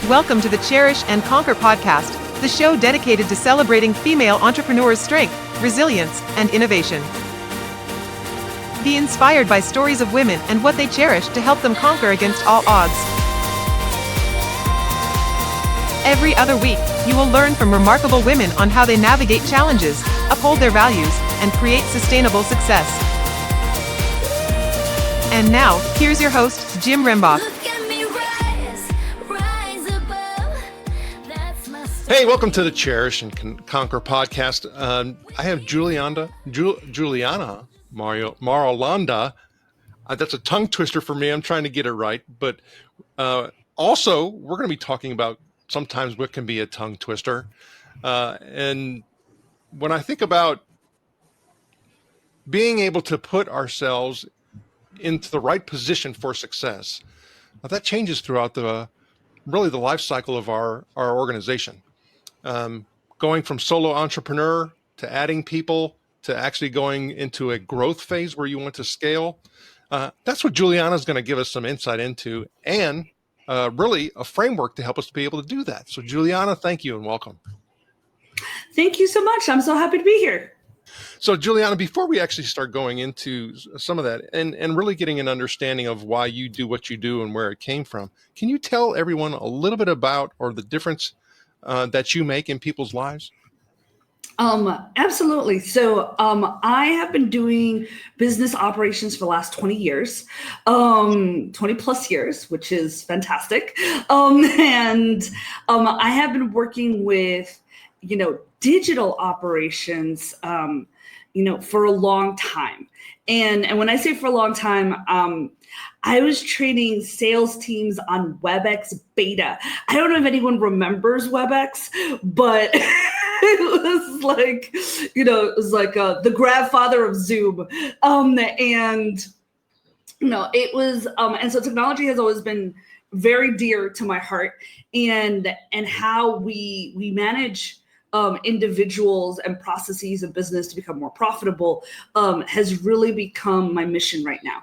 Welcome to the Cherish and Conquer podcast, the show dedicated to celebrating female entrepreneurs' strength, resilience, and innovation. Be inspired by stories of women and what they cherish to help them conquer against all odds. Every other week, you will learn from remarkable women on how they navigate challenges, uphold their values, and create sustainable success. And now, here's your host, Jim Rembach. Hey, welcome to the Cherish and Conquer podcast. I have Juliana Marulanda. That's a tongue twister for me. I'm trying to get it right. But also, we're going to be talking about sometimes what can be a tongue twister. And when I think about being able to put ourselves into the right position for success, that changes throughout the life cycle of our organization. Going from solo entrepreneur to adding people to actually going into a growth phase where you want to scale. That's what Juliana is going to give us some insight into, and really a framework to help us to be able to do that. So Juliana, thank you and welcome. Thank you so much. I'm so happy to be here. So Juliana, before we actually start going into some of that and really getting an understanding of why you do what you do and where it came from, can you tell everyone a little bit about or the difference that you make in people's lives? Absolutely. So I have been doing business operations for the last 20 years, 20 plus years, which is fantastic. And I have been working with, digital operations, for a long time. And when I say for a long time, I was training sales teams on WebEx beta. I don't know if anyone remembers WebEx, but it was like, the grandfather of Zoom. And so technology has always been very dear to my heart, and how we manage individuals and processes of business to become more profitable has really become my mission right now,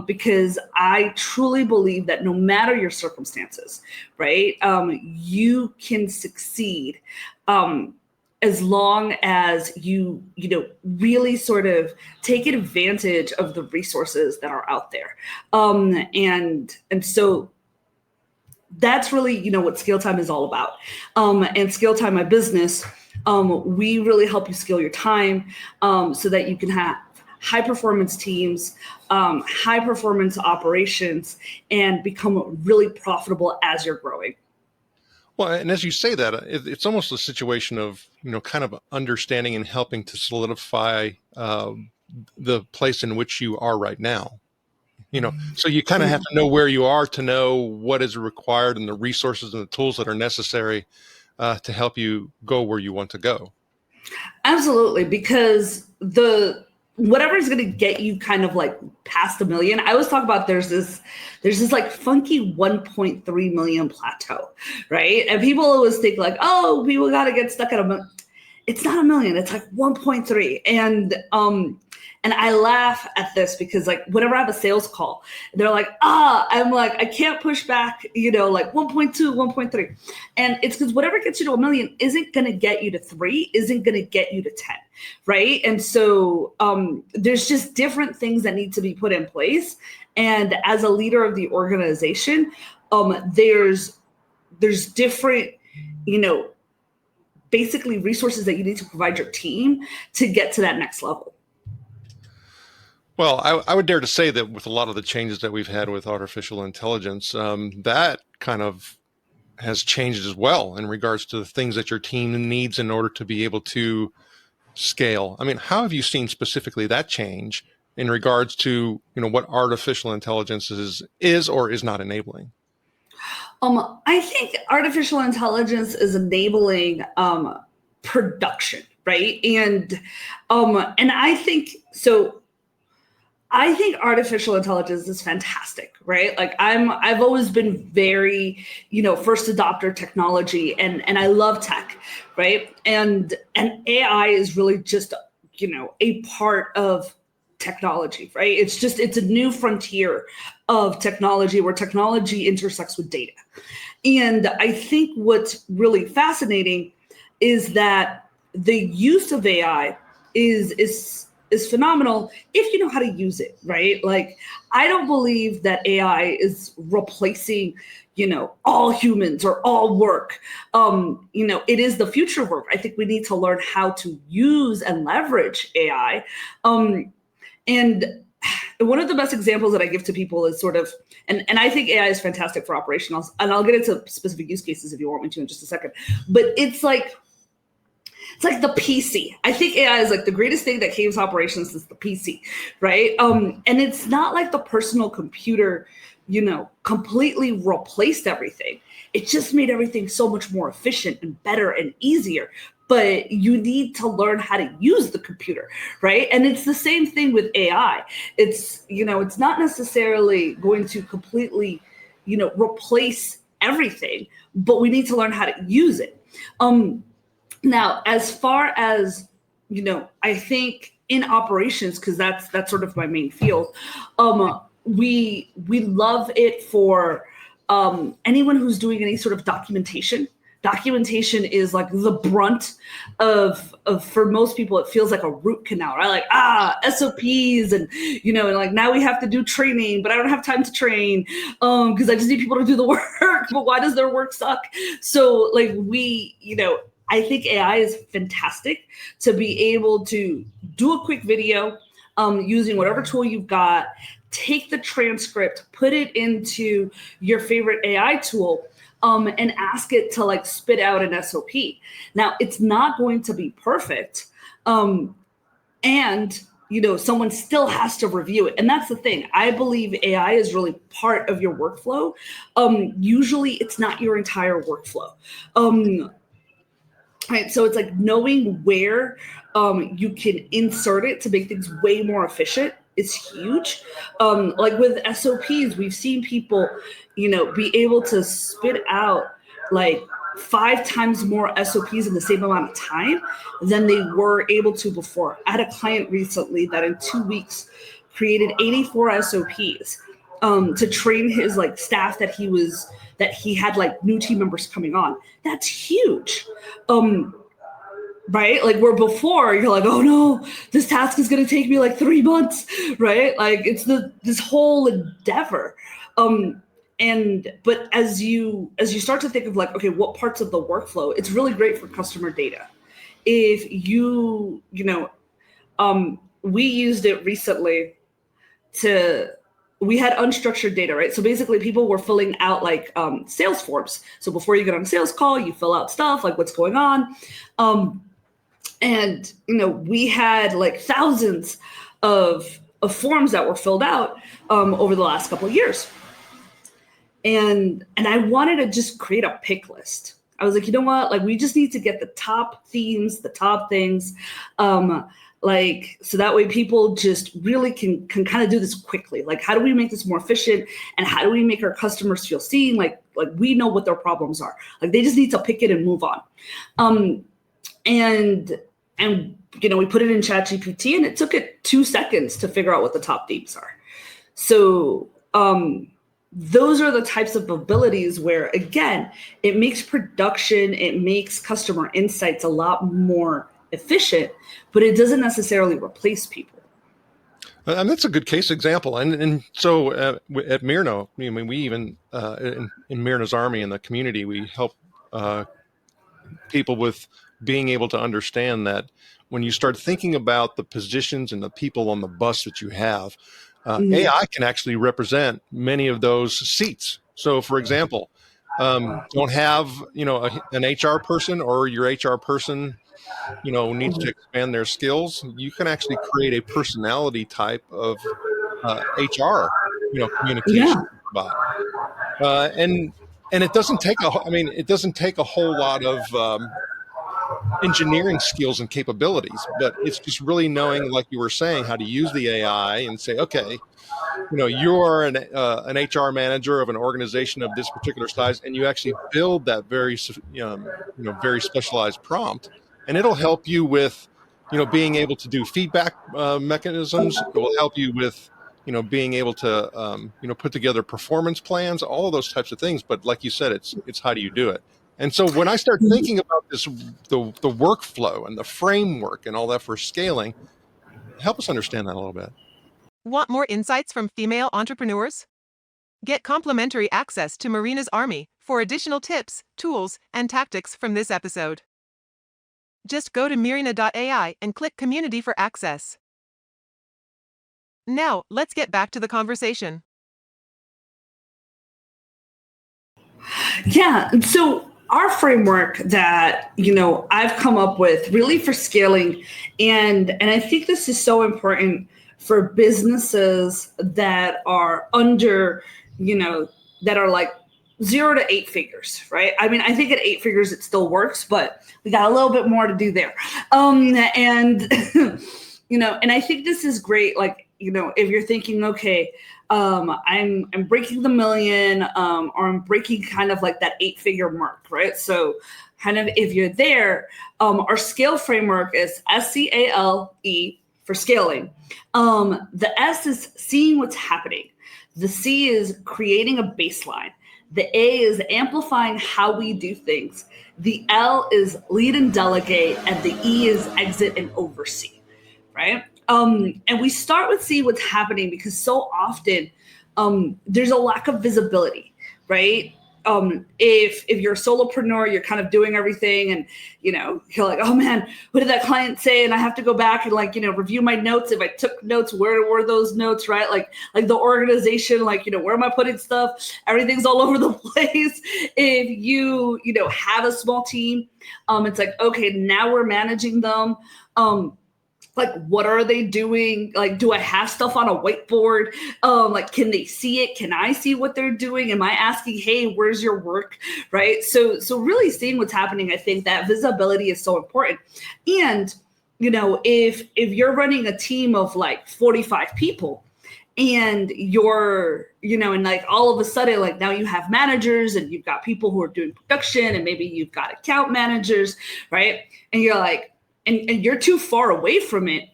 because I truly believe that no matter your circumstances, right, you can succeed as long as you really sort of take advantage of the resources that are out there, and so that's really, what Scale Time is all about. And Scale Time, my business, we really help you scale your time so that you can have high performance teams, high performance operations, and become really profitable as you're growing. Well, and as you say that, it's almost a situation of, kind of understanding and helping to solidify the place in which you are right now. So you kind of have to know where you are to know what is required and the resources and the tools that are necessary to help you go where you want to go. Absolutely, because whatever is going to get you kind of like past $1 million. I always talk about there's this like funky 1.3 million plateau, right? And people always think like, oh, people got to get stuck at $1 million. It's not $1 million. It's like 1.3. And I laugh at this because like whenever I have a sales call, they're like, I'm like, I can't push back, like 1.2, 1.3. And it's because whatever gets you to $1 million isn't going to get you to 3, isn't going to get you to 10, right? And so there's just different things that need to be put in place. And as a leader of the organization, there's different, basically resources that you need to provide your team to get to that next level. Well, I would dare to say that with a lot of the changes that we've had with artificial intelligence, that kind of has changed as well in regards to the things that your team needs in order to be able to scale. I mean, how have you seen specifically that change in regards to, what artificial intelligence is or is not enabling? I think artificial intelligence is enabling production, right? And I think so. I think artificial intelligence is fantastic, right? Like I've always been very, first adopter technology, and I love tech, right? And AI is really just, a part of technology, right? It's a new frontier of technology where technology intersects with data. And I think what's really fascinating is that the use of AI is phenomenal if you know how to use it, right? Like, I don't believe that AI is replacing, all humans or all work. It is the future work. I think we need to learn how to use and leverage AI. And one of the best examples that I give to people is sort of, and I think AI is fantastic for operationals, and I'll get into specific use cases if you want me to in just a second, but it's like the PC. I think AI is like the greatest thing that came to operations is the PC, right? And it's not like the personal computer, completely replaced everything. It just made everything so much more efficient and better and easier. But you need to learn how to use the computer, right? And it's the same thing with AI. It's, it's not necessarily going to completely, replace everything, but we need to learn how to use it. Now, as far as, I think in operations, because that's sort of my main field, we love it for anyone who's doing any sort of documentation. Documentation is like the brunt of for most people, it feels like a root canal, right? Like, SOPs and, and like now we have to do training, but I don't have time to train because I just need people to do the work, but why does their work suck? So like I think AI is fantastic to be able to do a quick video using whatever tool you've got, take the transcript, put it into your favorite AI tool, and ask it to like spit out an SOP. Now, it's not going to be perfect. And someone still has to review it. And that's the thing. I believe AI is really part of your workflow. Usually it's not your entire workflow. Right. So it's like knowing where you can insert it to make things way more efficient is huge. Like with SOPs, we've seen people, be able to spit out like 5 times more SOPs in the same amount of time than they were able to before. I had a client recently that in 2 weeks created 84 SOPs to train his like staff that he had like new team members coming on. That's huge. Right? Like where before you're like, oh no, this task is going to take me like 3 months, right? Like it's this whole endeavor. But as you start to think of like, okay, what parts of the workflow, it's really great for customer data. If we used it recently we had unstructured data, right? So basically people were filling out like sales forms. So before you get on a sales call, you fill out stuff like what's going on. And we had like thousands of forms that were filled out over the last couple of years. And I wanted to just create a pick list. I was like, you know what? Like we just need to get the top themes, the top things. So that way people just really can kind of do this quickly. Like, how do we make this more efficient? And how do we make our customers feel seen? Like we know what their problems are. Like they just need to pick it and move on. And we put it in ChatGPT and it took it 2 seconds to figure out what the top themes are. So those are the types of abilities where, again, it makes production, it makes customer insights a lot more efficient, but it doesn't necessarily replace people. And that's a good case example. And so at Myrna, we even in Myrna's Army in the community, we help people with being able to understand that when you start thinking about the positions and the people on the bus that you have, AI can actually represent many of those seats. So, for example, don't have an HR person, or your HR person needs to expand their skills. You can actually create a personality type of HR communication bot, and it doesn't take a whole lot of engineering skills and capabilities, but it's just really knowing, like you were saying, how to use the AI and say, okay, you are an HR manager of an organization of this particular size, and you actually build that very very specialized prompt, and it'll help you with being able to do feedback mechanisms. It will help you with, being able to, put together performance plans, all of those types of things. But like you said, it's how do you do it? And so when I start thinking about this, the workflow and the framework and all that for scaling, help us understand that a little bit. Want more insights from female entrepreneurs? Get complimentary access to Marina's Army for additional tips, tools, and tactics from this episode. Just go to Mirina.ai and click Community for access. Now, let's get back to the conversation. Yeah, so our framework that, I've come up with really for scaling, and I think this is so important for businesses that are under, that are like 0 to 8 figures, right? I mean, I think at 8 figures it still works, but we got a little bit more to do there. And and I think this is great. Like, if you're thinking, okay, I'm breaking the million, or I'm breaking kind of like that 8-figure mark, right? So kind of if you're there, our scale framework is SCALE for scaling. The S is seeing what's happening. The C is creating a baseline. The A is amplifying how we do things. The L is lead and delegate, and the E is exit and oversee, right? And we start with see what's happening because so often there's a lack of visibility, right? If you're a solopreneur, you're kind of doing everything and, you're like, oh man, what did that client say? And I have to go back and review my notes. If I took notes, where were those notes, right? Like the organization, where am I putting stuff? Everything's all over the place. If you, have a small team, it's like, okay, now we're managing them. Like, what are they doing? Like, do I have stuff on a whiteboard? Can they see it? Can I see what they're doing? Am I asking, hey, where's your work? Right. So really seeing what's happening, I think that visibility is so important. And, if you're running a team of like 45 people and you're, and like all of a sudden, like now you have managers and you've got people who are doing production and maybe you've got account managers, right? And you're like, and you're too far away from it,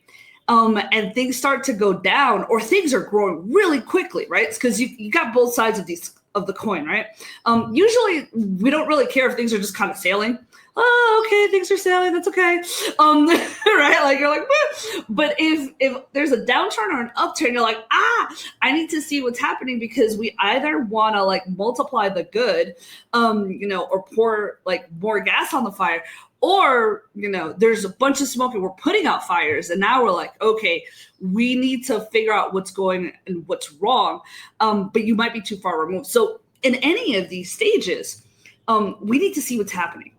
and things start to go down or things are growing really quickly, right? It's because you got both sides of the coin, right? Usually we don't really care if things are just kind of sailing. Oh, okay, things are sailing, that's okay. Right? Like you're like, woo. But if there's a downturn or an upturn, you're like, I need to see what's happening because we either want to like multiply the good, or pour like more gas on the fire. Or, there's a bunch of smoke and we're putting out fires. And now we're like, okay, we need to figure out what's going and what's wrong. But you might be too far removed. So in any of these stages, we need to see what's happening.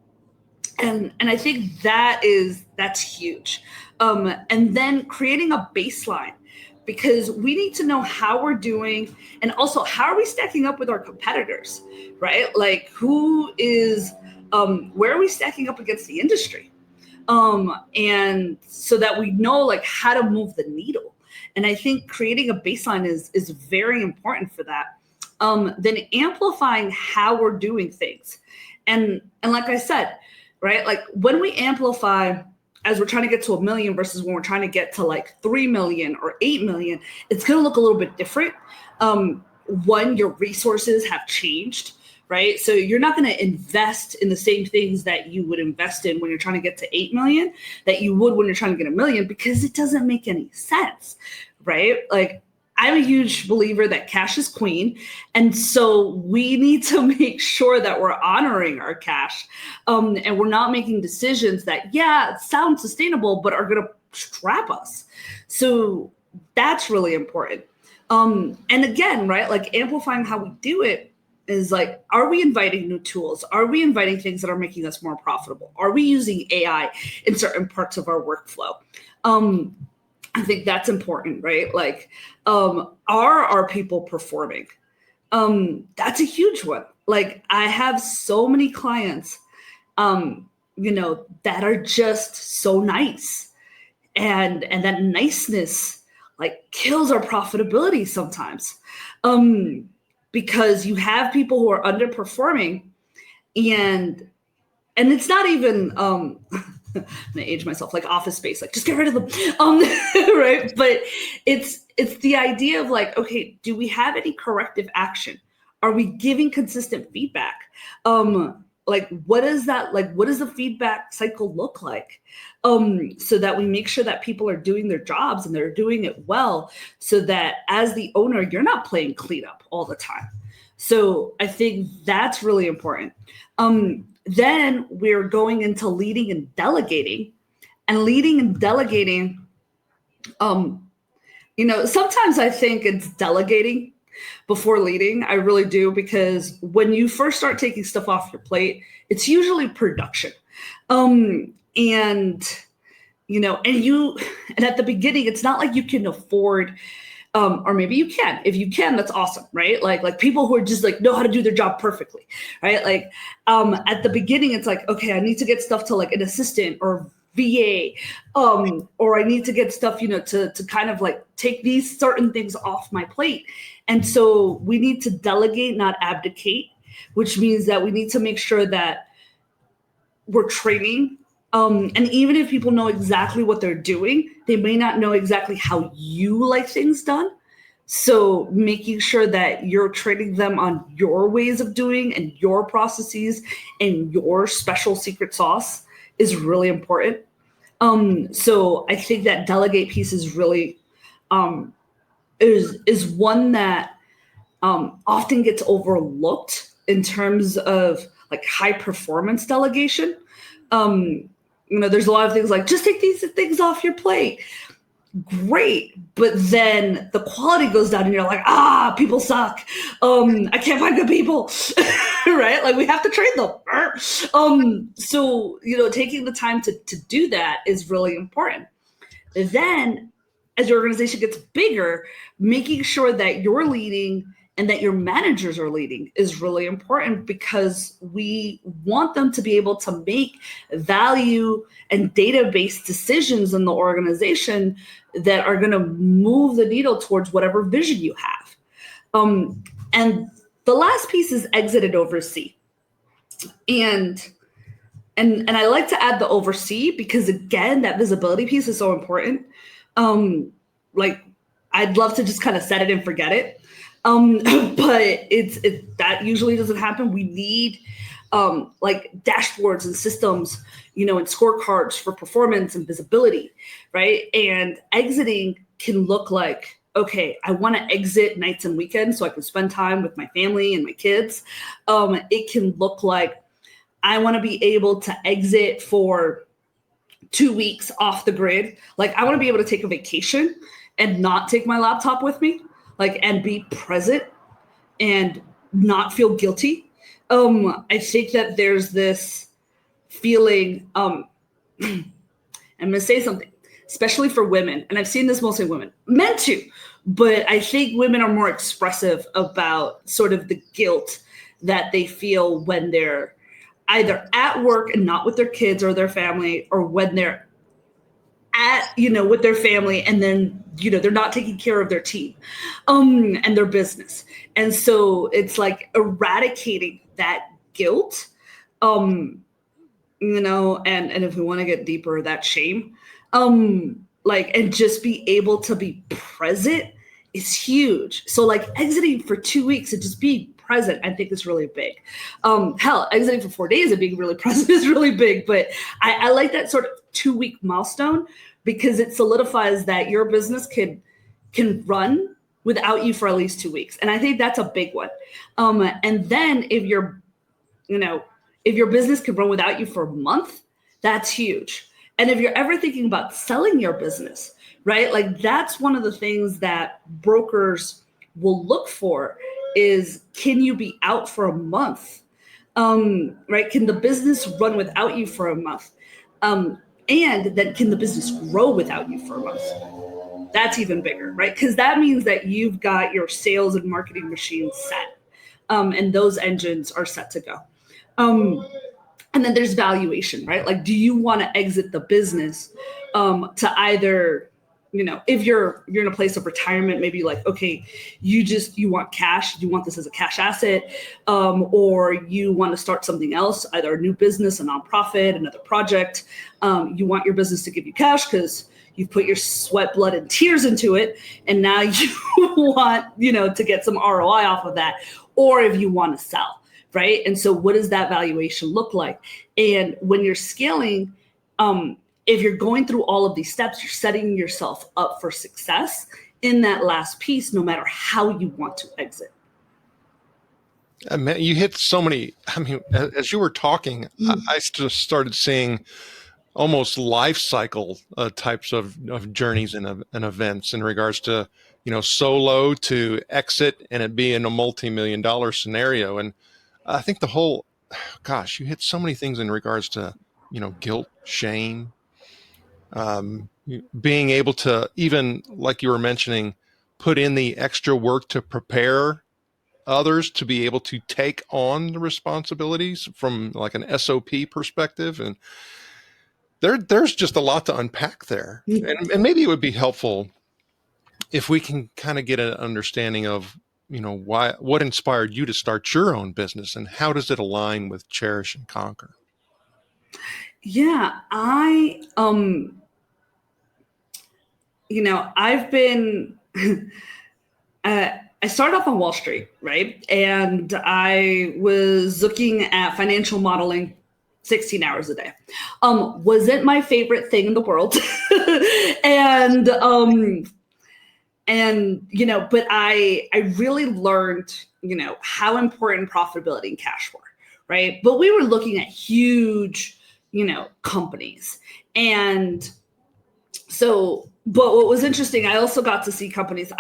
And I think that's huge. And then creating a baseline, because we need to know how we're doing and also how are we stacking up with our competitors, right? Like who is... where are we stacking up against the industry? And so that we know like how to move the needle. And I think creating a baseline is very important for that. Then amplifying how we're doing things. And like I said, right, like when we amplify as we're trying to get to 1 million versus when we're trying to get to like 3 million or 8 million, it's going to look a little bit different. One, your resources have changed. Right. So you're not going to invest in the same things that you would invest in when you're trying to get to 8 million that you would when you're trying to get 1 million, because it doesn't make any sense. Right. Like I'm a huge believer that cash is queen. And so we need to make sure that we're honoring our cash, and we're not making decisions that, sound sustainable, but are going to trap us. So that's really important. And again, right, like amplifying how we do it is like, are we inviting new tools? Are we inviting things that are making us more profitable? Are we using AI in certain parts of our workflow? I think that's important, right? Like, are our people performing? That's a huge one. Like I have so many clients, that are just so nice, and that niceness like kills our profitability sometimes. Because you have people who are underperforming and it's not even, I'm gonna age myself, like Office Space, like just get rid of them. Right. But it's the idea of like, okay, do we have any corrective action? Are we giving consistent feedback? Like what is that, like what does the feedback cycle look like? So that we make sure that people are doing their jobs and they're doing it well, so that as the owner, you're not playing cleanup all the time. So I think that's really important. Then we're going into leading and delegating. And leading and delegating, sometimes I think it's delegating before leading. I really do, because when you first start taking stuff off your plate, it's usually production. And at the beginning, it's not like you can afford, or maybe you can. If you can, that's awesome, right? Like people who are just like know how to do their job perfectly, right? Like at the beginning, it's like, okay, I need to get stuff to like an assistant or VA, or I need to get stuff, to kind of like take these certain things off my plate. And so we need to delegate, not abdicate, which means that we need to make sure that we're training. And even if people know exactly what they're doing, they may not know exactly how you like things done. So making sure that you're training them on your ways of doing and your processes and your special secret sauce is really important. So I think that delegate piece is really is one that often gets overlooked in terms of like high performance delegation. There's a lot of things like just take these things off your plate. Great, but then the quality goes down and you're like, people suck. I can't find good people, right? Like we have to train them. So, taking the time to do that is really important. Then as your organization gets bigger, making sure that you're leading and that your managers are leading is really important, because we want them to be able to make value and data-based decisions in the organization that are going to move the needle towards whatever vision you have. And the last piece is exit and oversee. And I like to add the oversee because, again, that visibility piece is so important. Like I'd love to just kind of set it and forget it. But that usually doesn't happen. We need like dashboards and systems, and scorecards for performance and visibility, right? And exiting can look like, okay, I want to exit nights and weekends so I can spend time with my family and my kids. It can look like I want to be able to exit for 2 weeks off the grid. Like I want to be able to take a vacation and not take my laptop with me, and be present and not feel guilty. I think that there's this feeling, I'm going to say something, especially for women, and I've seen this mostly in women, men too, but I think women are more expressive about sort of the guilt that they feel when they're either at work and not with their kids or their family, or when they're at, with their family and then, they're not taking care of their team and their business. And so it's like eradicating that guilt, and if we want to get deeper, that shame, and just be able to be present is huge. So like exiting for 2 weeks and just being present, I think is really big. Hell, exiting for 4 days and being really present is really big, but I like that sort of 2 week milestone, because it solidifies that your business can run without you for at least 2 weeks. And I think that's a big one. And then if your business can run without you for a month, that's huge. And if you're ever thinking about selling your business, right? Like that's one of the things that brokers will look for is, can you be out for a month? Right? Can the business run without you for a month? And then can the business grow without you for a month? That's even bigger, right? Because that means that you've got your sales and marketing machine set, and those engines are set to go. And then there's valuation, right? Like, do you want to exit the business to either if you're in a place of retirement, maybe like, okay, you want cash, you want this as a cash asset, or you want to start something else, either a new business, a nonprofit, another project. You want your business to give you cash because you've put your sweat, blood, and tears into it, and now you want, to get some ROI off of that, or if you want to sell, right? And so what does that valuation look like? And when you're scaling, if you're going through all of these steps, you're setting yourself up for success in that last piece, no matter how you want to exit. You hit so many. I mean, as you were talking, I just started seeing almost life cycle types of journeys and events in regards to, solo to exit and it being a multi-million-dollar scenario. And I think you hit so many things in regards to, guilt, shame, being able to, even like you were mentioning, put in the extra work to prepare others to be able to take on the responsibilities from like an SOP perspective. And there's just a lot to unpack there. And maybe it would be helpful if we can kind of get an understanding of, what inspired you to start your own business and how does it align with Cherish and Conquer? Yeah, I've been, I started off on Wall Street, right? And I was looking at financial modeling 16 hours a day. Wasn't my favorite thing in the world. But I really learned, how important profitability and cash were, right? But we were looking at huge, companies. And so, but what was interesting, I also got to see companies.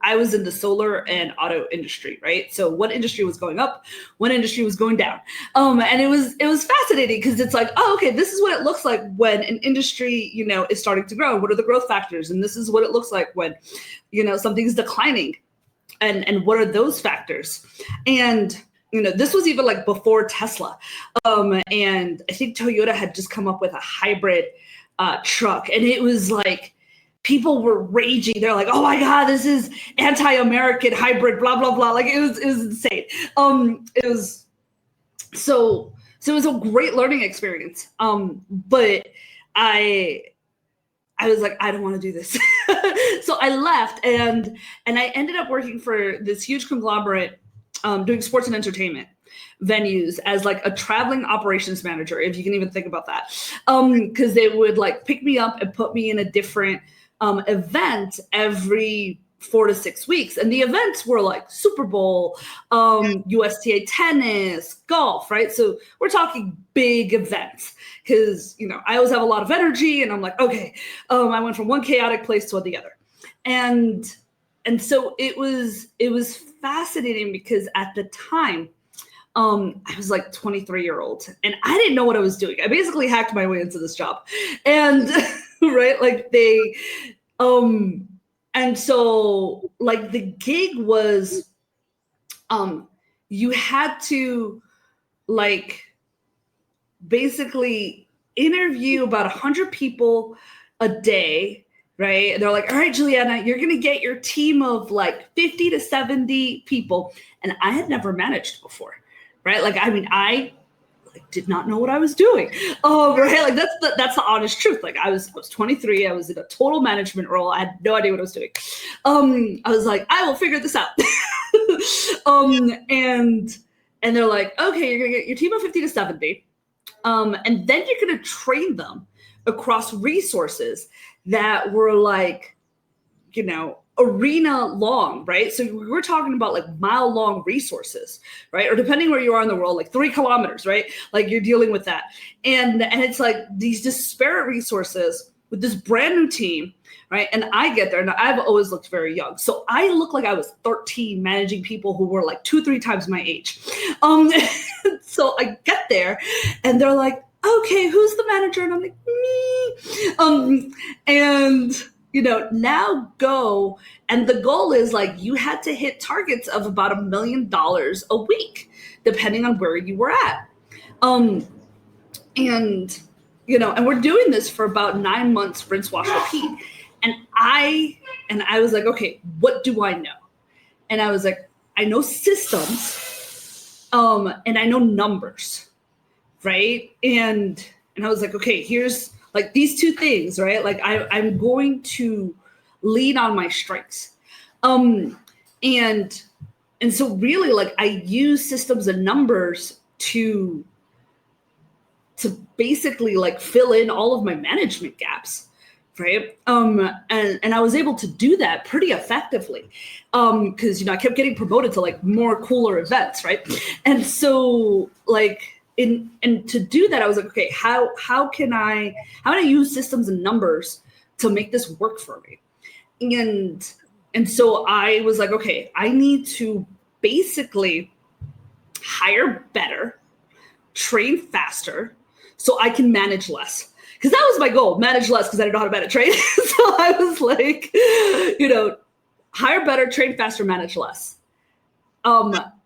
I was in the solar and auto industry, right? So one industry was going up, one industry was going down. And it was fascinating because it's like, oh, okay, this is what it looks like when an industry, is starting to grow. What are the growth factors? And this is what it looks like when, something's declining. And what are those factors? And, this was even like before Tesla. And I think Toyota had just come up with a hybrid truck. And it was like, people were raging. They're like, oh my God, this is anti-American hybrid, blah, blah, blah. Like it was insane. It was a great learning experience. But I was like, I don't want to do this. So I left and I ended up working for this huge conglomerate, doing sports and entertainment venues as like a traveling operations manager, if you can even think about that. Because they would like pick me up and put me in a different event every 4 to 6 weeks. And the events were like Super Bowl, USTA tennis, golf, right? So we're talking big events because, I always have a lot of energy and I'm like, okay, I went from one chaotic place to the other. And so it was fascinating because at the time, I was like 23-year-old and I didn't know what I was doing. I basically hacked my way into this job and right, like and so like the gig was, you had to like basically interview about 100 people a day, right? And they're like, all right, Juliana, you're going to get your team of like 50 to 70 people. And I had never managed before, right? Like, I mean, I did not know what I was doing. Right? Like that's the honest truth. Like I was 23. I was in a total management role. I had no idea what I was doing. I was like, I will figure this out. And they're like, okay, you're going to get your team of 50 to 70. And then you're going to train them across resources that were like, arena long, right? So we're talking about like mile long resources, right? Or depending where you are in the world, like 3 kilometers, right? Like you're dealing with that. And it's like these disparate resources with this brand new team, right? And I get there and I've always looked very young. So I look like I was 13 managing people who were like 2-3 times my age. So I get there and they're like, okay, who's the manager? And I'm like, me. And now go. And the goal is like, you had to hit targets of about $1 million a week, depending on where you were at. And we're doing this for about 9 months, rinse, wash, repeat. And I was like, okay, what do I know? And I was like, I know systems, and I know numbers, right? And I was like, okay, here's like these two things, right? Like I'm going to lean on my strengths. And so really, like, I use systems and numbers to basically like fill in all of my management gaps, right? And I was able to do that pretty effectively, because, you know, I kept getting promoted to like more cooler events, right? And so like and to do that, I was like, okay, how can I use systems and numbers to make this work for me? And so I was like, okay, I need to basically hire better, train faster, so I can manage less. Because that was my goal, manage less, because I didn't know how to manage, right? So I was like, you know, hire better, train faster, manage less.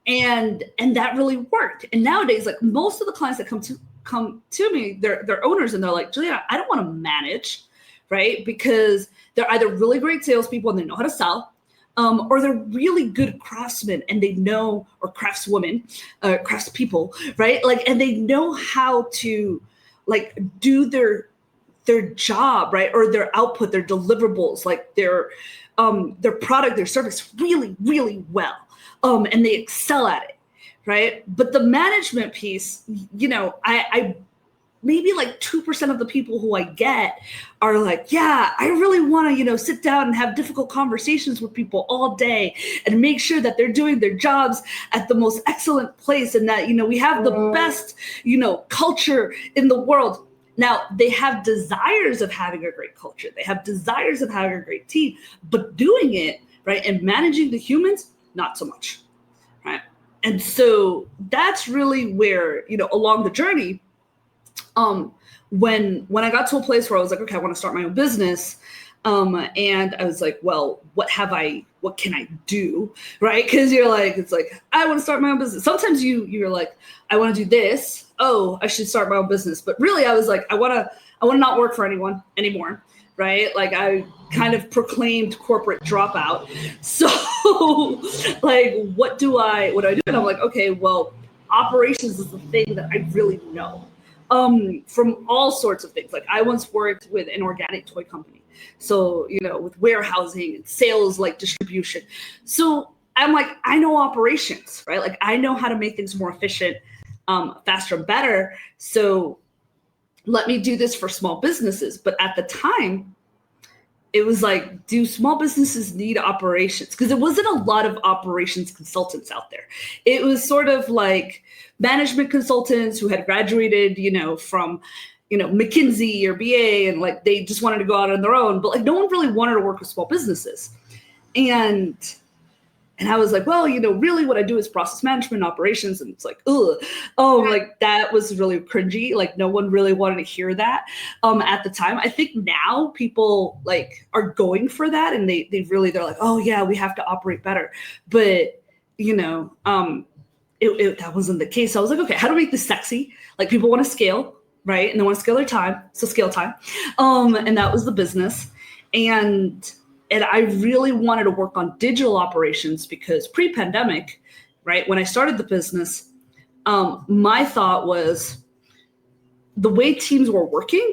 And that really worked. And nowadays, like, most of the clients that come to me, they're owners, and they're like, Juliana, I don't want to manage, right? Because they're either really great salespeople and they know how to sell, or they're really good craftsmen and they know, or craftswomen, craftspeople, right? Like, and they know how to like do their job, right? Or their output, their deliverables, like their product, their service really, really well. And they excel at it, right? But the management piece, you know, I maybe like 2% of the people who I get are like, yeah, I really want to, you know, sit down and have difficult conversations with people all day and make sure that they're doing their jobs at the most excellent place, and that, you know, we have the best, you know, culture in the world. Now, they have desires of having a great culture. They have desires of having a great team, but doing it, right, and managing the humans, not so much, right? And so that's really where, you know, along the journey, when I got to a place where I was like, okay, I want to start my own business. And I was like, well, what can I do? Right. Cause you're like, it's like, I want to start my own business. Sometimes you're like, I want to do this. Oh, I should start my own business. But really I was like, I want to not work for anyone anymore. Right. Like, I kind of proclaimed corporate dropout. So like, what do I do? And I'm like, okay, well, operations is the thing that I really know. From all sorts of things. Like, I once worked with an organic toy company. So, you know, with warehousing and sales, like distribution. So I'm like, I know operations, right? Like, I know how to make things more efficient, faster and better. So let me do this for small businesses. But at the time, it was like, do small businesses need operations? Because there wasn't a lot of operations consultants out there. It was sort of like management consultants who had graduated, you know, from, you know, McKinsey or BA, and like they just wanted to go out on their own. But like, no one really wanted to work with small businesses. And I was like, well, you know, really what I do is process management, operations. And it's like, like that was really cringy. Like, no one really wanted to hear that at the time. I think now people like are going for that, and they're like, oh yeah, we have to operate better. But, you know, that wasn't the case. So I was like, okay, how to make this sexy? Like, people want to scale, right? And they want to scale their time. So scale time. And that was the business. And I really wanted to work on digital operations, because pre-pandemic, right, when I started the business, my thought was the way teams were working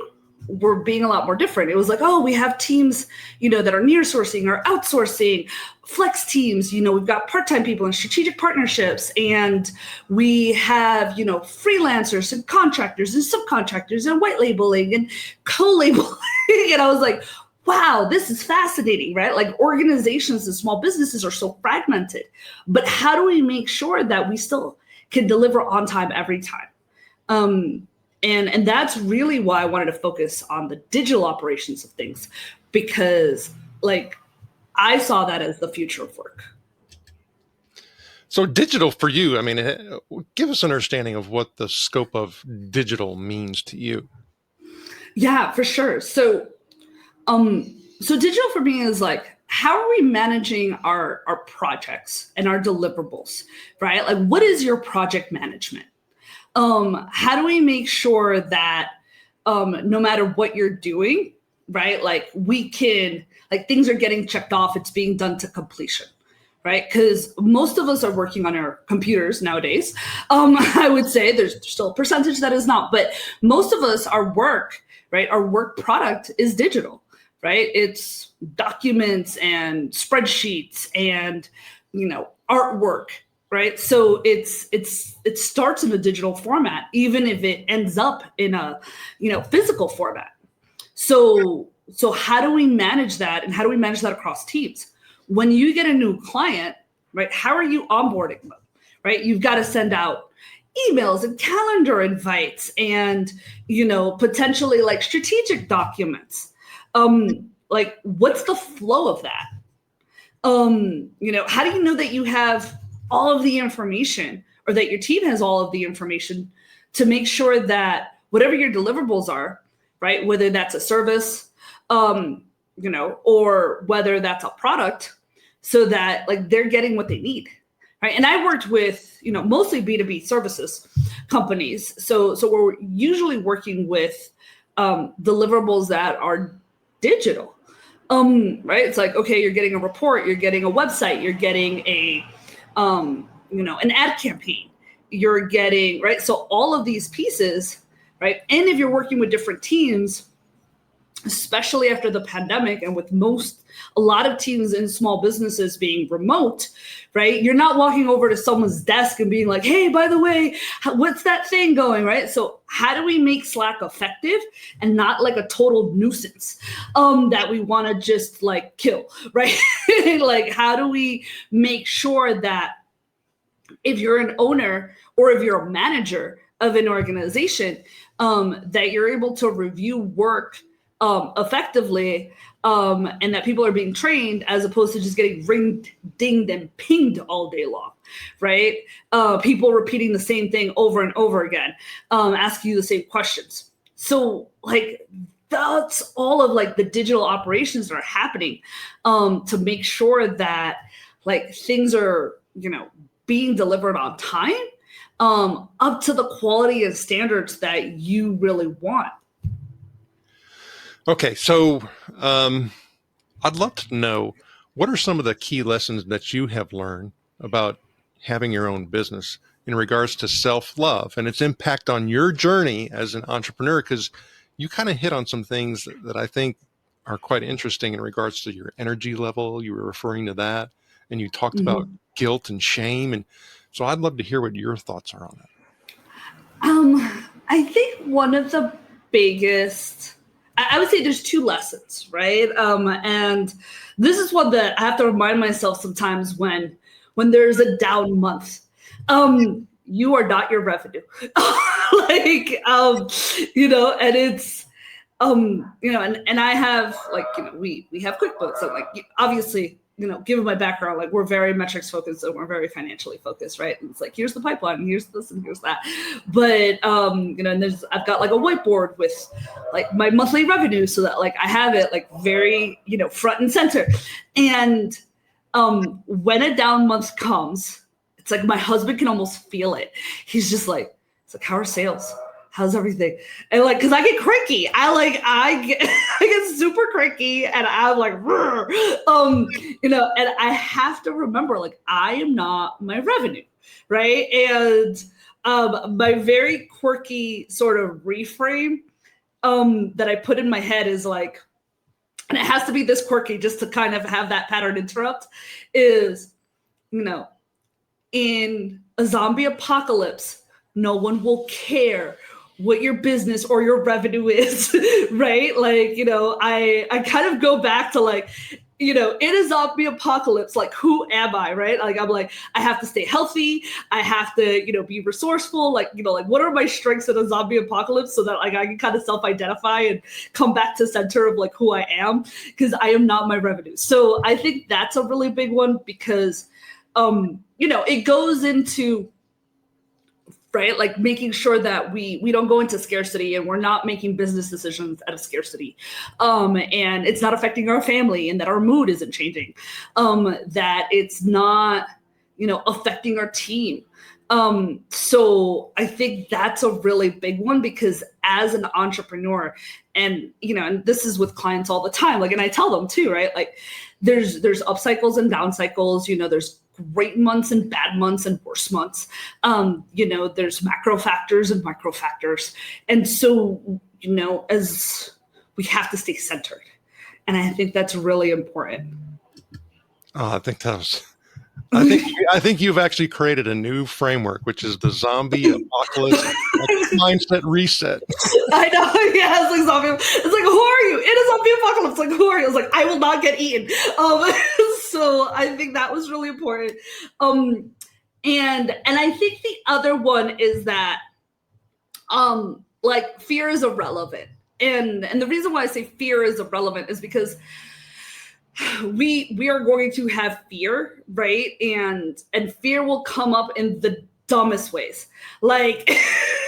were being a lot more different. It was like, oh, we have teams, you know, that are near sourcing or outsourcing, flex teams, you know, we've got part-time people and strategic partnerships, and we have, you know, freelancers and contractors and subcontractors and white labeling and co-labeling. And I was like, wow, this is fascinating, right? Like, organizations and small businesses are so fragmented, but how do we make sure that we still can deliver on time every time? And that's really why I wanted to focus on the digital operations of things, because like, I saw that as the future of work. So digital for you, I mean, give us an understanding of what the scope of digital means to you. Yeah, for sure. So digital for me is like, how are we managing our projects and our deliverables, right? Like, what is your project management? How do we make sure that no matter what you're doing, right? Like we can, like things are getting checked off. It's being done to completion, right? Because most of us are working on our computers nowadays. I would say there's still a percentage that is not, but most of us, our work, right? Our work product is digital, right? It's documents and spreadsheets and, artwork, right? So it starts in a digital format, even if it ends up in a, physical format. So how do we manage that, and how do we manage that across teams? When you get a new client, right? How are you onboarding them, right? You've got to send out emails and calendar invites and, potentially like strategic documents. Like what's the flow of that? How do you know that you have all of the information, or that your team has all of the information to make sure that whatever your deliverables are, right? Whether that's a service, or whether that's a product, so that like they're getting what they need, right? And I worked with, mostly B2B services companies. So we're usually working with deliverables that are digital, right? It's like, okay, you're getting a report, you're getting a website, you're getting a, an ad campaign, you're getting, right? So all of these pieces, right? And if you're working with different teams, especially after the pandemic, and with a lot of teams in small businesses being remote, right? You're not walking over to someone's desk and being like, hey, by the way, what's that thing going, right? So how do we make Slack effective and not like a total nuisance that we want to just like kill, right? Like, how do we make sure that if you're an owner or if you're a manager of an organization, that you're able to review work effectively, and that people are being trained, as opposed to just getting ringed, dinged, and pinged all day long, right? People repeating the same thing over and over again, asking you the same questions. So like that's all of like the digital operations that are happening to make sure that like things are, being delivered on time, up to the quality and standards that you really want. Okay, so I'd love to know, what are some of the key lessons that you have learned about having your own business in regards to self-love and its impact on your journey as an entrepreneur? Because you kind of hit on some things that I think are quite interesting in regards to your energy level. You were referring to that, and you talked about guilt and shame. And so I'd love to hear what your thoughts are on that. I think one of the biggest, I would say there's two lessons, right? And this is one that I have to remind myself sometimes when there's a down month. You are not your revenue. Like, and it's, and I have like, we have QuickBooks, and like, obviously, given my background, like we're very metrics focused and we're very financially focused, right? And it's like, here's the pipeline, here's this and here's that. But, and I've got like a whiteboard with like my monthly revenue, so that like I have it like very, front and center. And when a down month comes, it's like my husband can almost feel it. He's just like, it's like, how are sales? How's everything? And like, cause I get cranky. I get super cranky, and I'm like, and I have to remember, like, I am not my revenue, right? And my very quirky sort of reframe that I put in my head is like, and it has to be this quirky just to kind of have that pattern interrupt, is, in a zombie apocalypse, no one will care what your business or your revenue is, right? Like, I kind of go back to like, in a zombie apocalypse, like, who am I, right? Like, I'm like, I have to stay healthy. I have to, be resourceful. Like, like, what are my strengths in a zombie apocalypse, so that like I can kind of self-identify and come back to center of like who I am, because I am not my revenue. So I think that's a really big one, because, it goes into, right, like making sure that we don't go into scarcity, and we're not making business decisions out of scarcity, and it's not affecting our family, and that our mood isn't changing, that it's not, affecting our team. So I think that's a really big one, because as an entrepreneur, and, and this is with clients all the time, like, and I tell them too, right? Like there's up cycles and down cycles, there's great months and bad months and worse months. There's macro factors and micro factors. And so, as we have to stay centered. And I think that's really important. Oh, I think you've actually created a new framework, which is the zombie apocalypse mindset reset. I know. Yeah, it's like zombie. It's like, who are you? It is zombie apocalypse. Like, who are you? It's like, I will not get eaten. So I think that was really important. And I think the other one is that, like, fear is irrelevant. And the reason why I say fear is irrelevant is because we are going to have fear, right? And fear will come up in the dumbest ways. Like,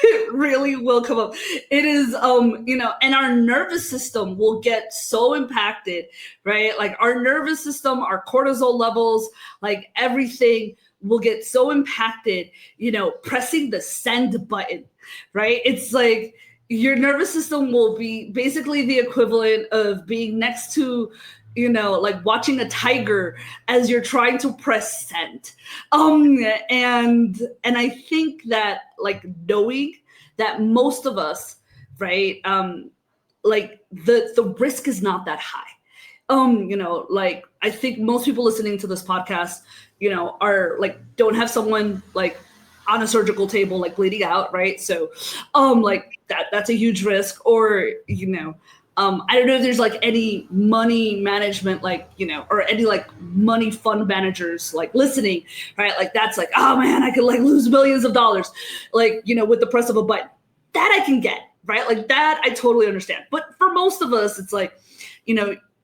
it really will come up. It is, and our nervous system will get so impacted, right? Like our nervous system, our cortisol levels, like everything will get so impacted, pressing the send button, right? It's like your nervous system will be basically the equivalent of being next to, like watching a tiger as you're trying to press send. And I think that, like, knowing that most of us, right, like the risk is not that high. Like I think most people listening to this podcast, are like, don't have someone like on a surgical table, like bleeding out, right? So, like that's a huge risk. Or, I don't know if there's like any money management, like, or any like money fund managers like listening, right? Like that's like, oh man, I could like lose millions of dollars, like, with the press of a button. That I can get, right? Like that I totally understand. But for most of us, it's like,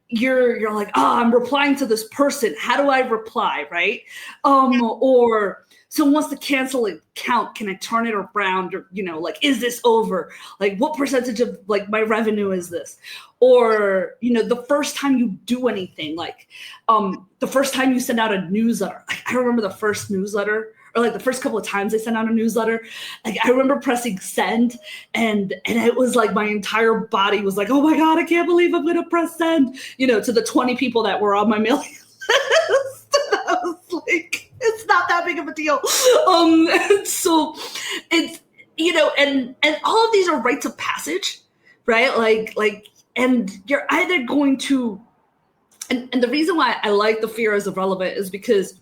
you're like, oh, I'm replying to this person. How do I reply, right? Or someone wants to cancel an account. Can I turn it around? Or, like, is this over? Like, what percentage of like my revenue is this? Or, the first time you do anything, like, the first time you send out a newsletter. Like, I remember the first newsletter, or like the first couple of times I sent out a newsletter. Like, I remember pressing send, and it was like my entire body was like, oh my God, I can't believe I'm going to press send, to the 20 people that were on my mailing list. I was like, it's not that big of a deal. And so it's, and all of these are rites of passage, right? Like, and you're either going to, and the reason why I like the fear is irrelevant is because,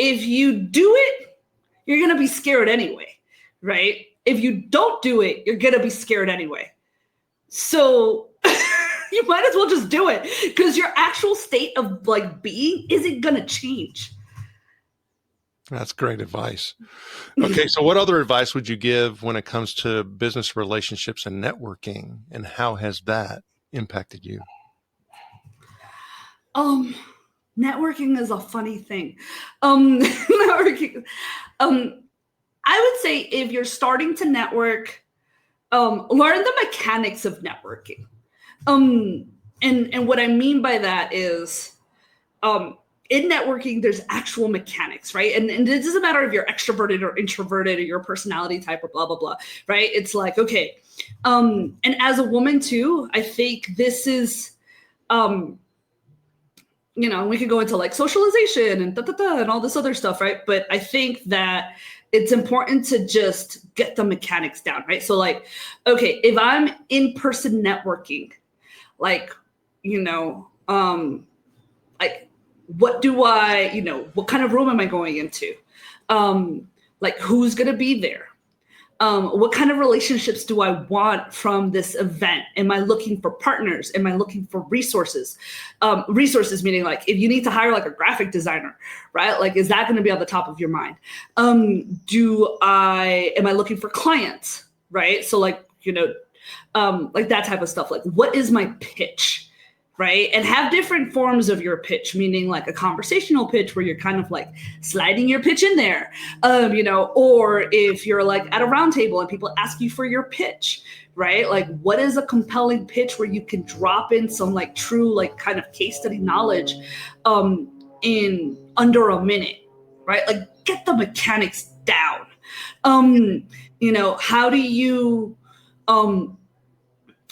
if you do it, you're going to be scared anyway, right? If you don't do it, you're going to be scared anyway. So you might as well just do it, because your actual state of like being isn't going to change. That's great advice. Okay, so what other advice would you give when it comes to business relationships and networking, and how has that impacted you? Networking is a funny thing. Networking. I would say if you're starting to network, learn the mechanics of networking. And what I mean by that is, in networking, there's actual mechanics, right? And it doesn't matter if you're extroverted or introverted or your personality type or blah, blah, blah, right? It's like, okay. And as a woman too, I think this is, we could go into like socialization and and all this other stuff, right? But I think that it's important to just get the mechanics down, right? So like, okay, if I'm in-person networking, like, like, what do I, what kind of room am I going into? Like, who's going to be there? What kind of relationships do I want from this event? Am I looking for partners? Am I looking for resources? Resources meaning like, if you need to hire like a graphic designer, right? Like, is that going to be on the top of your mind? Am I looking for clients, right? So like, like that type of stuff. Like, what is my pitch? Right? And have different forms of your pitch, meaning like a conversational pitch where you're kind of like sliding your pitch in there, or if you're like at a round table and people ask you for your pitch, right? Like, what is a compelling pitch where you can drop in some like true, like kind of case study knowledge in under a minute, right? Like, get the mechanics down. How do you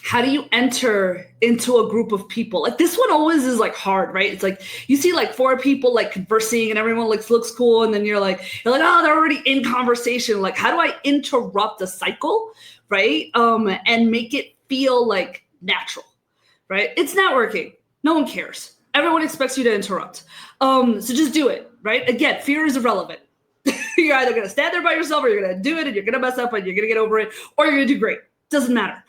How do you enter into a group of people? Like this one always is like hard, right? It's like you see like 4 people like conversing and everyone looks cool. And then you're like, oh, they're already in conversation. Like, how do I interrupt a cycle, right? And make it feel like natural, right? It's networking. No one cares. Everyone expects you to interrupt. So just do it, right? Again, fear is irrelevant. You're either going to stand there by yourself or you're going to do it and you're going to mess up and you're going to get over it or you're going to do great. Doesn't matter.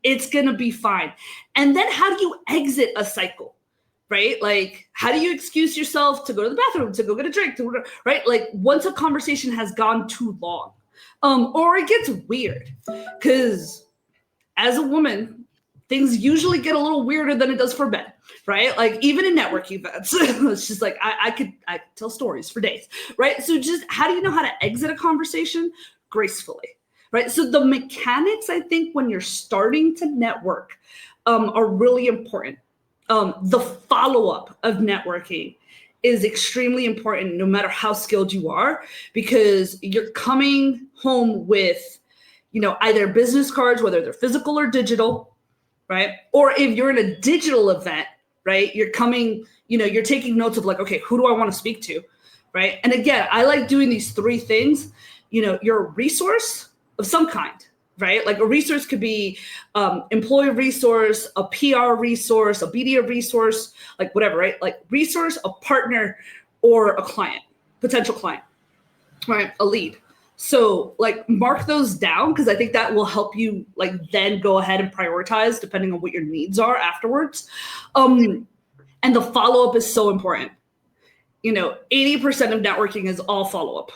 It's going to be fine. And then how do you exit a cycle, right? Like, how do you excuse yourself to go to the bathroom, to go get a drink, right? Like once a conversation has gone too long, or it gets weird, because as a woman, things usually get a little weirder than it does for men, right? Like even in network events, it's just like, I could tell stories for days, right? So just how do you know how to exit a conversation gracefully? Right. So the mechanics, I think, when you're starting to network are really important. The follow-up of networking is extremely important no matter how skilled you are, because you're coming home with, either business cards, whether they're physical or digital, right? Or if you're in a digital event, right, you're coming, you're taking notes of like, okay, who do I want to speak to, right? And again, I like doing these 3 things. You're a resource of some kind, right? Like a resource could be employee resource, a PR resource, a BDA resource, like whatever, right? Like resource, a partner, or a client, potential client, right? A lead. So like mark those down, because I think that will help you like then go ahead and prioritize depending on what your needs are afterwards. And the follow-up is so important. 80% of networking is all follow-up.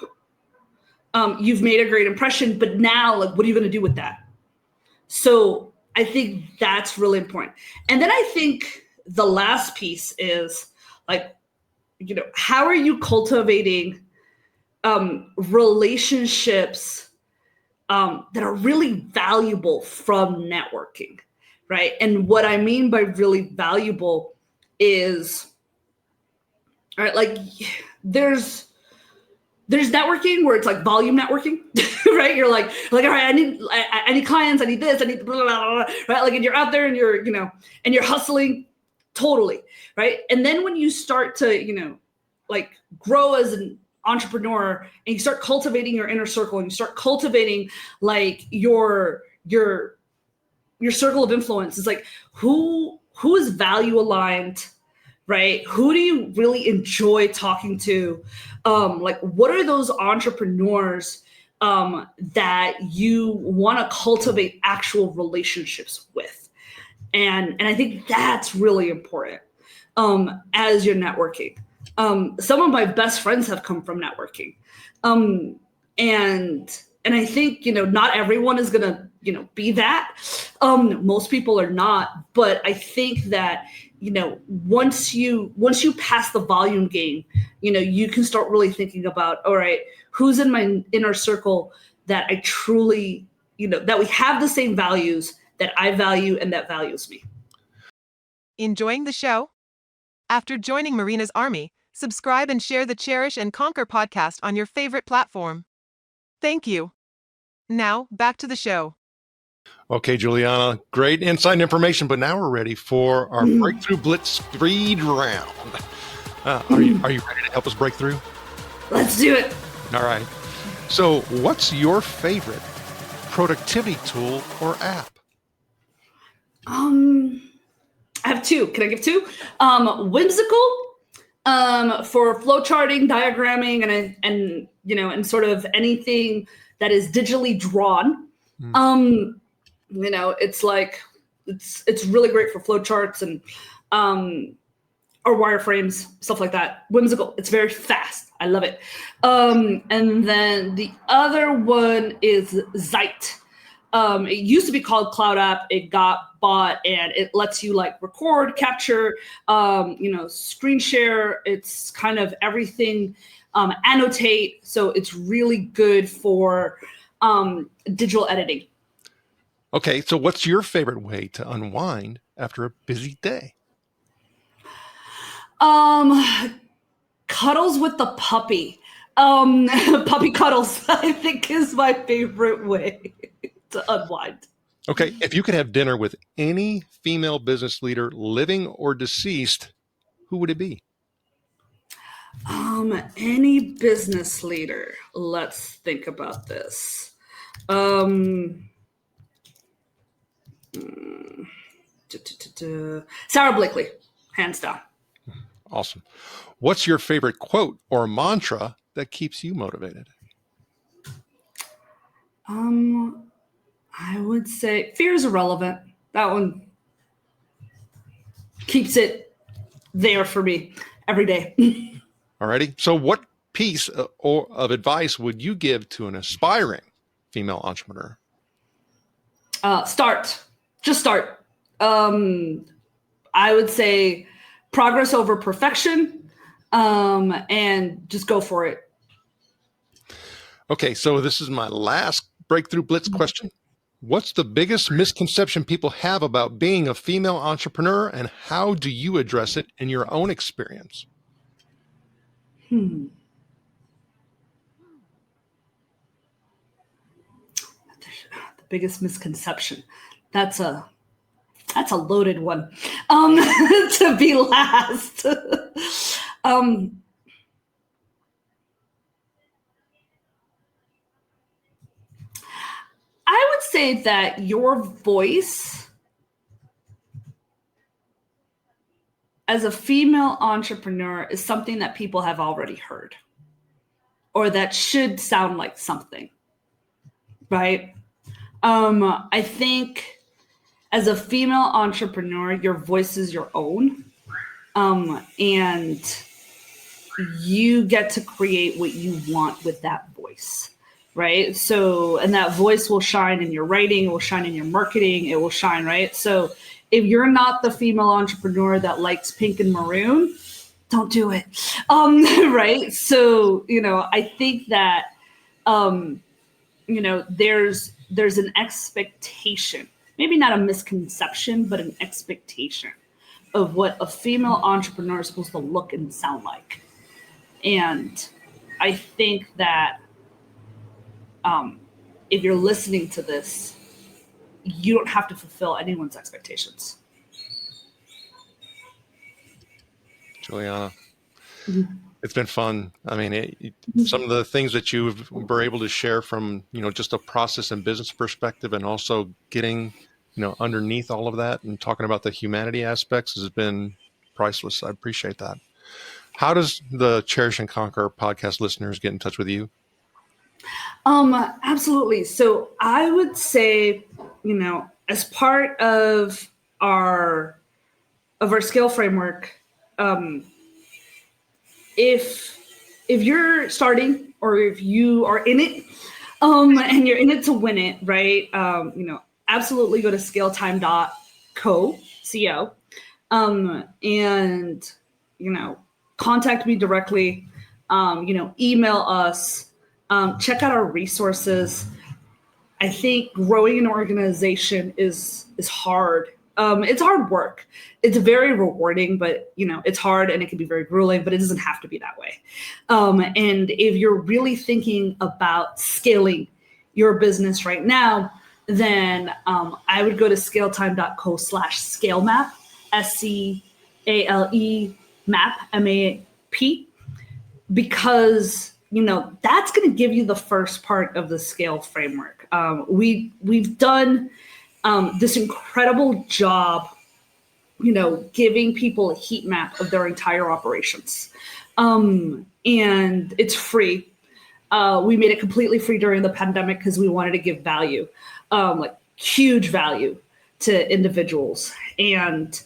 You've made a great impression, but now, like, what are you going to do with that? So I think that's really important. And then I think the last piece is like, how are you cultivating relationships that are really valuable from networking, right? And what I mean by really valuable is, all right, like there's networking where it's like volume networking, right? You're like, all right, I need clients, I need this, I need blah, blah, blah, blah, right? Like, and you're out there and you're, and you're hustling totally, right? And then when you start to, like grow as an entrepreneur and you start cultivating your inner circle and you start cultivating like your circle of influence, it's like, who is value aligned, right? Who do you really enjoy talking to? Like, what are those entrepreneurs that you want to cultivate actual relationships with? And I think that's really important as you're networking. Some of my best friends have come from networking. And I think, not everyone is going to, be that. Most people are not. But I think that, once you pass the volume game, you can start really thinking about, all right, who's in my inner circle that I truly, that we have the same values that I value and that values me. Enjoying the show? After joining Marina's Army, subscribe and share the Cherish and Conquer podcast on your favorite platform. Thank you. Now, back to the show. Okay, Juliana, great insight and information, but now we're ready for our Breakthrough Blitz speed round. Are you ready to help us break through? Let's do it. All right. So what's your favorite productivity tool or app? I have 2. Can I give 2? Whimsical for flow charting, diagramming, and sort of anything that is digitally drawn. It's like it's really great for flow charts and or wireframes, stuff like that. Whimsical. It's very fast. I love it. And then the other one is Zeit. It used to be called Cloud App. It got bought, and it lets you like record, capture, screen share. It's kind of everything, annotate. So it's really good for digital editing. Okay, so what's your favorite way to unwind after a busy day? Cuddles with the puppy. Puppy cuddles, I think, is my favorite way to unwind. Okay. If you could have dinner with any female business leader, living or deceased, who would it be? Any business leader. Let's think about this. Sarah Blakely, hands down. Awesome. What's your favorite quote or mantra that keeps you motivated? I would say fear is irrelevant. That one keeps it there for me every day. Alrighty. So what piece of advice would you give to an aspiring female entrepreneur? Start. Just start. I would say progress over perfection, and just go for it. Okay, so this is my last Breakthrough Blitz question. What's the biggest misconception people have about being a female entrepreneur, and how do you address it in your own experience? The biggest misconception. That's a loaded one. To be last. I would say that your voice as a female entrepreneur is something that people have already heard, or that should sound like something, right? I think as a female entrepreneur, your voice is your own, and you get to create what you want with that voice. Right. So, and that voice will shine in your writing, it will shine in your marketing, it will shine. Right. So if you're not the female entrepreneur that likes pink and maroon, don't do it. Right. So, I think that, there's an expectation, maybe not a misconception, but an expectation of what a female entrepreneur is supposed to look and sound like. And I think that, if you're listening to this, you don't have to fulfill anyone's expectations. Juliana, it's been fun. I mean, some of the things that you were able to share from, just a process and business perspective, and also getting, underneath all of that and talking about the humanity aspects has been priceless. I appreciate that. How does the Cherish and Conquer podcast listeners get in touch with you? Absolutely. So I would say, as part of our scale framework, if you're starting, or if you are in it, and you're in it to win it, right? Absolutely go to scaletime.co, and, contact me directly, email us. Check out our resources. I think growing an organization is hard. It's hard work. It's very rewarding, but it's hard, and it can be very grueling, but it doesn't have to be that way. And if you're really thinking about scaling your business right now, then I would go to scaletime.co/scalemap, SCALE map, MAP, because that's going to give you the first part of the scale framework. We've done this incredible job, giving people a heat map of their entire operations. And it's free. We made it completely free during the pandemic because we wanted to give value, like huge value to individuals. And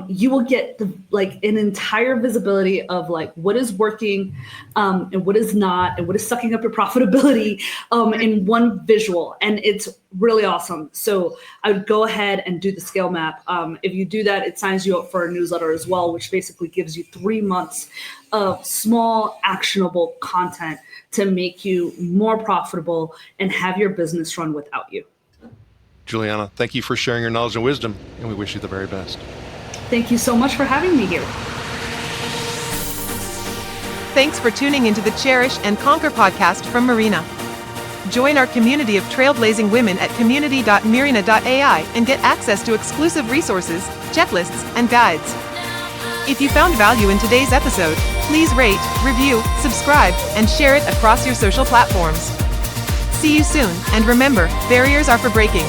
you will get an entire visibility of what is working, and what is not, and what is sucking up your profitability, in one visual. And it's really awesome. So I would go ahead and do the scale map. If you do that, it signs you up for a newsletter as well, which basically gives you 3 months of small, actionable content to make you more profitable and have your business run without you. Juliana, thank you for sharing your knowledge and wisdom, and we wish you the very best. Thank you so much for having me here. Thanks for tuning into the Cherish and Conquer podcast from Marina. Join our community of trailblazing women at community.mirina.ai and get access to exclusive resources, checklists, and guides. If you found value in today's episode, please rate, review, subscribe, and share it across your social platforms. See you soon, and remember, barriers are for breaking.